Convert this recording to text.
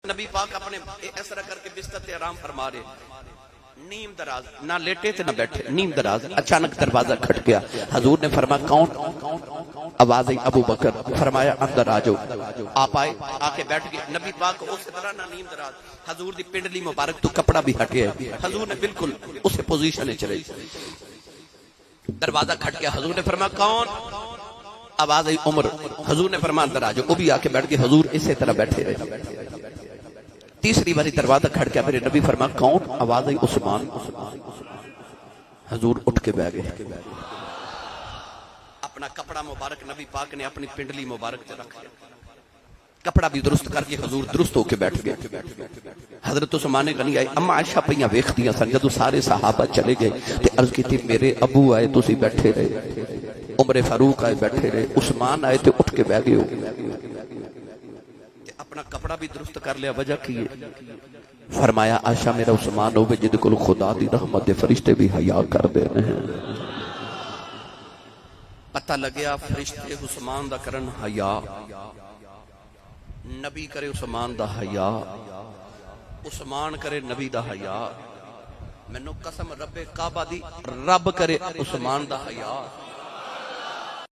نبی پاک اپنے اس طرح کر کے بستر تے آرام فرما رہے، نیم دراز، نہ لیٹے تھے نہ بیٹھے، نیم دراز۔ اچانک دروازہ کھٹ گیا، حضور نے فرمایا کون؟ آواز آئی ابو بکر، فرمایا اندر آ جاؤ۔ آپ آئے، آ کے بیٹھ گئے۔ نبی پاک اس طرح نہ نیم دراز، حضور دی پنڈلی مبارک تو کپڑا بھی ہٹیا ہے، حضور نے بالکل اسے پوزیشن چلے۔ دروازہ کھٹ گیا، حضور نے فرمایا کون؟ آواز آئی عمر، حضور نے فرمایا اندر آ جاؤ۔ وہ بھی آ کے بیٹھ گئے، حضور اسی طرح بیٹھے رہے۔ تیسری باری دروازہ کھڑ گیا، میرے نبی فرمایا کون؟ آواز آئی عثمان، حضور اٹھ کے بیٹھ گئے۔ اپنا کپڑا مبارک نبی پاک نے اپنی پنڈلی مبارک تے رکھ لیا، کپڑا بھی درست کر کے حضور درست ہو کے بیٹھ گئے۔ حضرت عثمان غنی آئے، اما عائشہ پہیاں ویکھدیاں سن، جدوں سارے صحابہ چلے گئے تے عرض کیتی میرے ابو آئے تسی بیٹھے رہے، عمر فاروق آئے بیٹھے رہے، عثمان آئے تے اٹھ کے بیٹھ گئے۔ اپنا کپڑا بھی درست کر لیا، وجہ کی ہے؟ فرمایا عائشہ میرا عثمان ہوئے جد کو خدا دی رحمت دے فرشتے بھی حیا کر دے رہے ہیں۔ پتہ لگیا فرشتے عثمان دا کرن حیا، نبی کرے عثمان دا حیا، عثمان کرے نبی دا حیا، مینوں قسم رب کعبہ دی رب کرے عثمان دا حیا۔